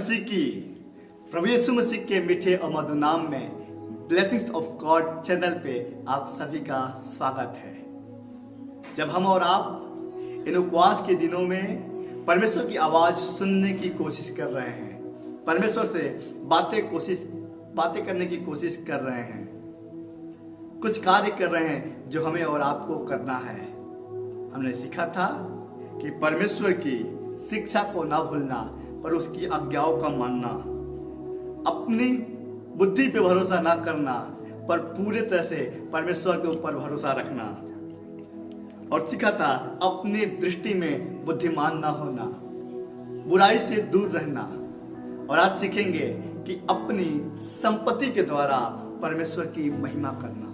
मसीह की प्रभु यीशु मसीह के मीठे और मधुर नाम में ब्लेसिंग्स ऑफ गॉड चैनल पे आप सभी का स्वागत है। जब हम और आप इन उपवास के दिनों में परमेश्वर की आवाज सुनने की कोशिश कर रहे हैं, परमेश्वर से बातें करने की कोशिश कर रहे हैं, कुछ कार्य कर रहे हैं जो हमें और आपको करना है। हमने सीखा था कि परमेश्वर की शिक्षा को ना भूलना पर उसकी आज्ञाओं का मानना, अपनी बुद्धि पे भरोसा ना करना पर पूरे तरह से परमेश्वर के ऊपर भरोसा रखना, और सीखा था अपनी दृष्टि में बुद्धिमान ना होना, बुराई से दूर रहना। और आज सीखेंगे कि अपनी संपत्ति के द्वारा परमेश्वर की महिमा करना,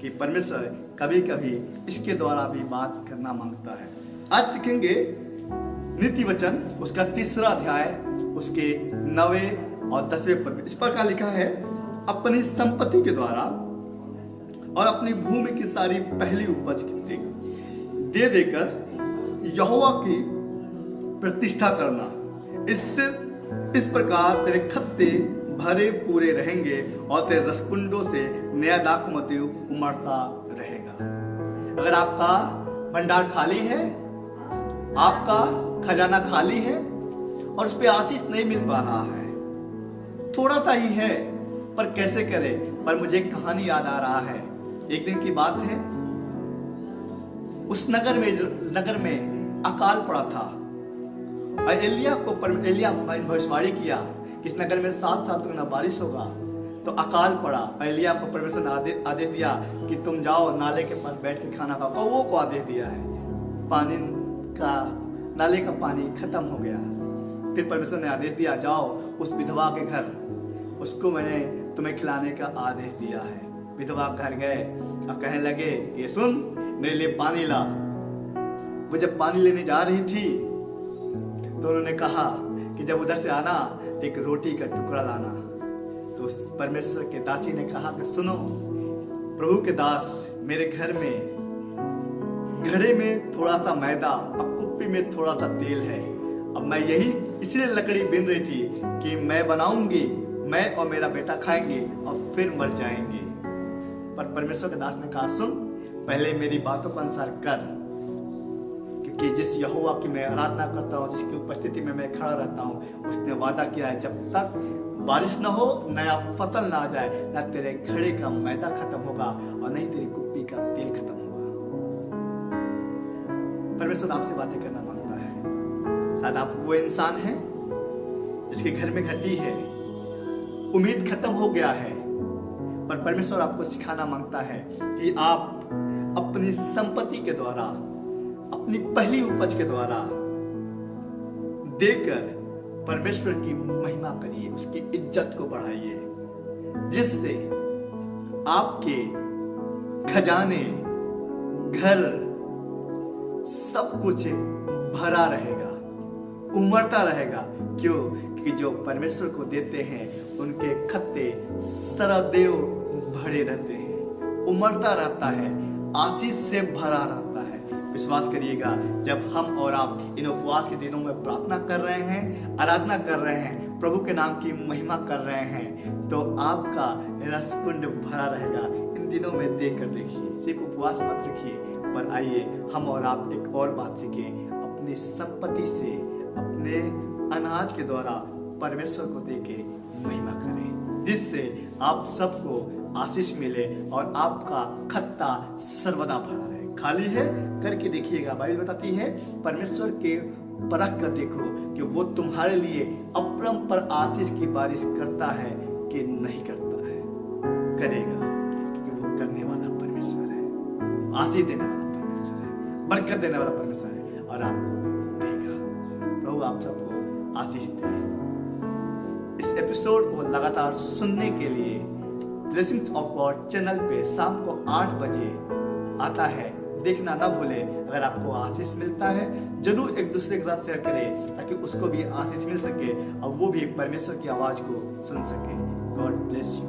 कि परमेश्वर कभी कभी इसके द्वारा भी बात करना मांगता है। आज सीखेंगे नीति वचन उसका 3रा अध्याय उसके 9वें और 10वें पद में इस प्रकार लिखा है, अपनी संपत्ति के द्वारा और अपनी भूमि की सारी पहली उपज दे देकर यहोवा की प्रतिष्ठा करना। इससे इस प्रकार तेरे खत्ते भरे पूरे रहेंगे और तेरे रसकुंडों से नया दाखमधु उमड़ता रहेगा। अगर आपका भंडार खाली है, आपका खजाना खाली है और उस पर आशीष नहीं मिल पा रहा है, थोड़ा सा ही है पर कैसे करें। पर मुझे एक कहानी याद आ रहा है। एक दिन की बात है, उस नगर में अकाल पड़ा था और एलिया भविष्यवाणी किया कि इस नगर में 7 साल तक ना बारिश होगा। तो अकाल पड़ा। एलिया को परमेश्वर ने आदेश दिया कि तुम जाओ नाले के पास बैठ के खाना खाओ। कौवों को आदेश दिया है। नाले का पानी खत्म हो गया। फिर परमेश्वर ने आदेश दिया, जाओ उस विधवा के घर, उसको मैंने तुम्हें खिलाने का आदेश दिया है। विधवा घर गए और कहने लगे, ये सुन, मेरे लिए पानी ला। वो जब पानी लेने जा रही थी तो उन्होंने कहा कि जब उधर से आना तो एक रोटी का टुकड़ा लाना। तो उस परमेश्वर के दासी ने कहा कि सुनो प्रभु के दास, मेरे घर में घड़े में थोड़ा सा मैदा और कुप्पी में थोड़ा सा तेल है। अब मैं यही इसलिए लकड़ी बिन रही थी कि मैं बनाऊंगी, मैं और मेरा बेटा खाएंगे और फिर मर जाएंगे। पर परमेश्वर के दास ने कहा, सुन, पहले मेरी बातों का अनुसार कर, क्योंकि जिस यहोवा की मैं आराधना करता हूँ, जिसकी उपस्थिति में मैं खड़ा रहता हूँ, उसने वादा किया है, जब तक बारिश न हो, नया फसल ना आ जाए, ना तेरे घड़े का मैदा खत्म होगा और नहीं तेरी कुप्पी का तेल खत्म होगा। परमेश्वर आपसे बातें करना मांगता है। शायद आप वो इंसान हैं जिसके घर में घटी है, उम्मीद खत्म हो गया है, पर परमेश्वर आपको सिखाना मांगता है कि आप अपनी संपत्ति के द्वारा, अपनी पहली उपज के द्वारा देकर परमेश्वर की महिमा करिए, उसकी इज्जत को बढ़ाइए, जिससे आपके खजाने, घर, सब कुछ भरा रहेगा, उमड़ता रहेगा। क्यों? क्योंकि जो परमेश्वर को देते हैं उनके खत्ते सदैव भरे रहते हैं, उमड़ता रहता है, आशीष से भरा रहता है। विश्वास करिएगा, जब हम और आप इन उपवास के दिनों में प्रार्थना कर रहे हैं, आराधना कर रहे हैं, प्रभु के नाम की महिमा कर रहे हैं, तो आपका रसकुंड भरा रहेगा। इन दिनों में देख कर देखिए, सिर्फ उपवास मत रखिए, पर आइए हम और आप एक और बात सीखें, अपनी संपत्ति से, अपने अनाज के द्वारा परमेश्वर को देके महिमा करें, जिससे आप सबको आशीष मिले और आपका खत्ता सर्वदा भरा रहे। खाली है करके देखिएगा, बाइबल बताती है परमेश्वर के परख कर देखो कि वो तुम्हारे लिए अपरंपार आशीष की बारिश करता है कि नहीं करता है। करेगा, क्योंकि वो करने वाला परमेश्वर है, आशीष देने वाला परमेश्वर है, बरकत देने वाला परमेश्वर है और आपको देगा। प्रभु आप सबको आशीष दे। इस एपिसोड को लगातार सुनने के लिए ब्लेसिंग्स ऑफ गॉड चैनल पे शाम को 8 बजे आता है, देखना ना भूले। अगर आपको आशीष मिलता है, जरूर एक दूसरे के साथ शेयर करें ताकि उसको भी आशीष मिल सके और वो भी परमेश्वर की आवाज को सुन सके। God bless you.